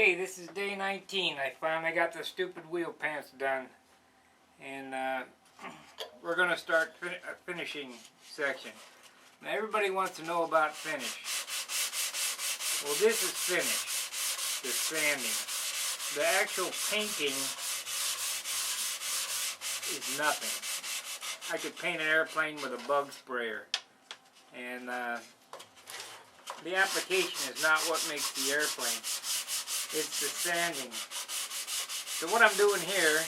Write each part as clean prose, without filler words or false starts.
Okay, this is day 19. I finally got the stupid wheel pants done. And we're going to start a finishing section. Now everybody wants to know about finish. Well, this is finish. The sanding. The actual painting is nothing. I could paint an airplane with a bug sprayer. And the application is not what makes the airplane. It's the sanding. So what I'm doing here,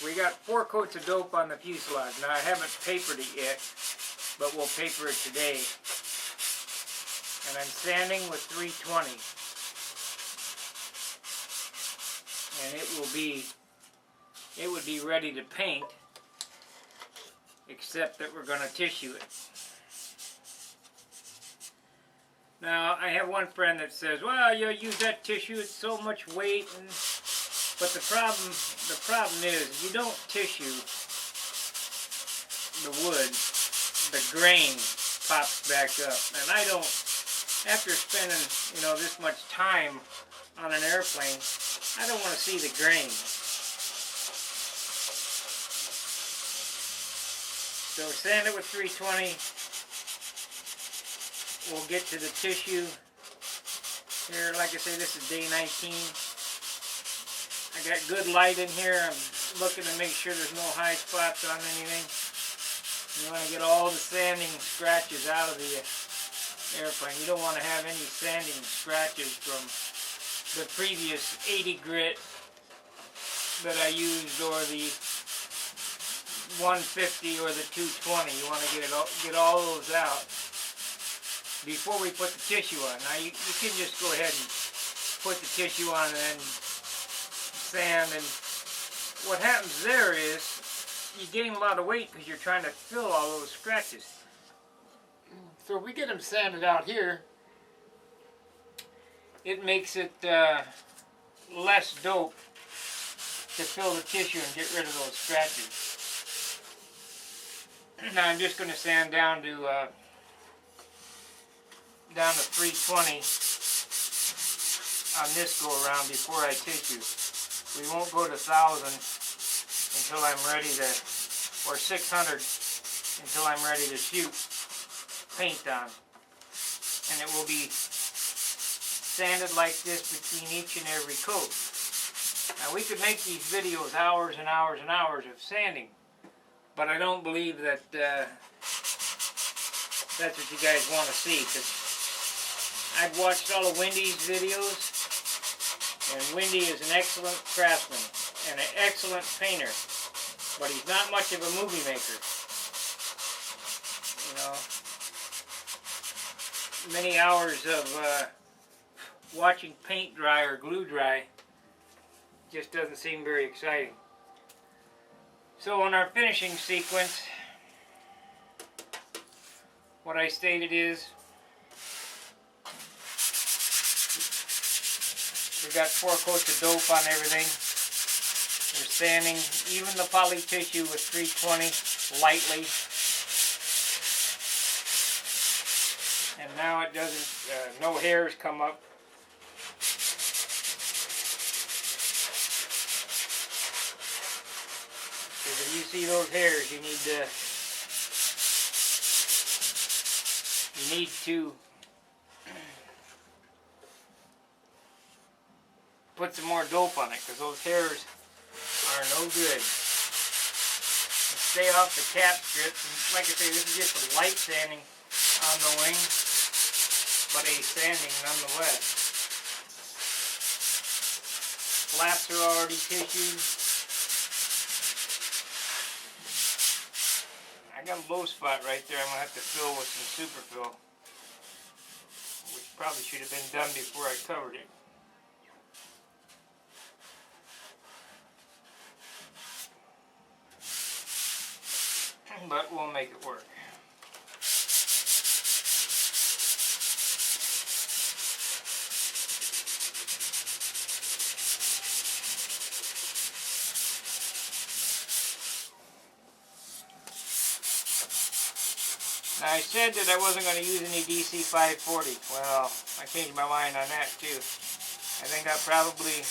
we got 4 coats of dope on the fuselage. Now I haven't papered it yet, but we'll paper it today. And I'm sanding with 320. And it would be ready to paint, except that we're going to tissue it. Now, I have one friend that says, well, you use that tissue, it's so much weight. But the problem is, you don't tissue the wood, the grain pops back up. And I don't, after spending, this much time on an airplane, I don't want to see the grain. So sand it with 320. We'll get to the tissue here. Like I say, this is day 19. I got good light in here. I'm looking to make sure there's no high spots on anything. You want to get all the sanding scratches out of the airplane. You don't want to have any sanding scratches from the previous 80 grit that I used, or the 150 or the 220. You want to get all those out before we put the tissue on. Now you can just go ahead and put the tissue on and then sand, and what happens there is you gain a lot of weight because you're trying to fill all those scratches. So if we get them sanded out here, it makes it less dope to fill the tissue and get rid of those scratches. Now I'm just going to sand down to 320 on this go around before I tissue. We won't go to 1,000 until I'm ready to, or 600 until I'm ready to shoot paint on. And it will be sanded like this between each and every coat. Now we could make these videos hours and hours and hours of sanding, but I don't believe that that's what you guys want to see, because I've watched all of Wendy's videos, and Wendy is an excellent craftsman and an excellent painter, but he's not much of a movie maker. Many hours of watching paint dry or glue dry just doesn't seem very exciting. So in our finishing sequence, what I stated is, we got 4 coats of dope on everything. We're sanding even the poly tissue with 320 lightly. And now it doesn't, no hairs come up. Because if you see those hairs, you need to put some more dope on it, because those hairs are no good. Stay off the cap strips. And like I say, this is just a light sanding on the wing, but a sanding nonetheless. Flaps are already tissued. I got a low spot right there I'm going to have to fill with some super fill, which probably should have been done before I covered it. But we'll make it work. Now I said that I wasn't going to use any DC 540. Well, I changed my mind on that too. I think I'll probably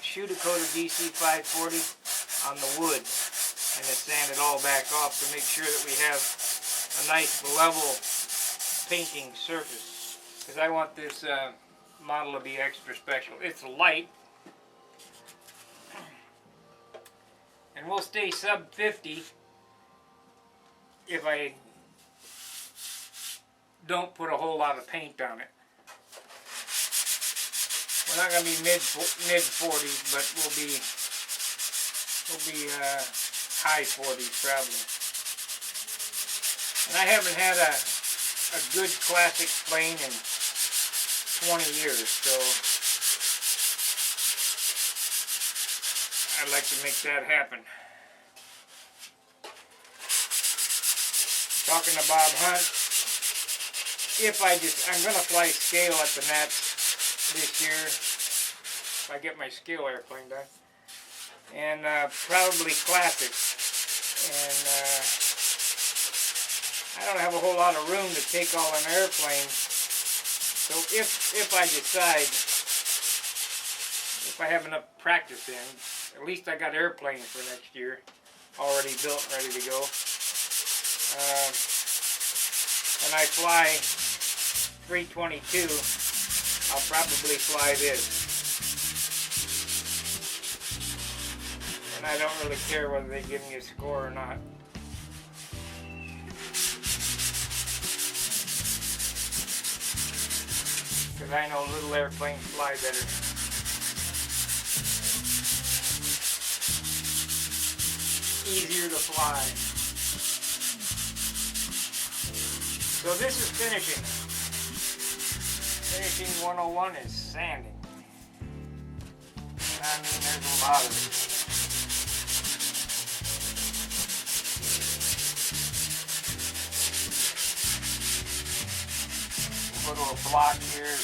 shoot a coat of DC 540 on the wood and then sand it all back off to make sure that we have a nice level painting surface. Because I want this model to be extra special. It's light. And we'll stay sub 50 if I don't put a whole lot of paint on it. We're not going to be mid 40s, but we'll be high 40s probably. And I haven't had a good classic plane in 20 years, so I'd like to make that happen. Talking to Bob Hunt, I'm going to fly scale at the Nats this year, if I get my scale airplane done, and probably classics. And I don't have a whole lot of room to take all an airplane, so if I decide, if I have enough practice in, at least I got airplanes for next year already built and ready to go. And I fly 322, I'll probably fly this. And I don't really care whether they give me a score or not. Because I know little airplanes fly better. Easier to fly. So this is finishing. Finishing 101 is sanding. And I mean there's a lot of it. Go to a block here.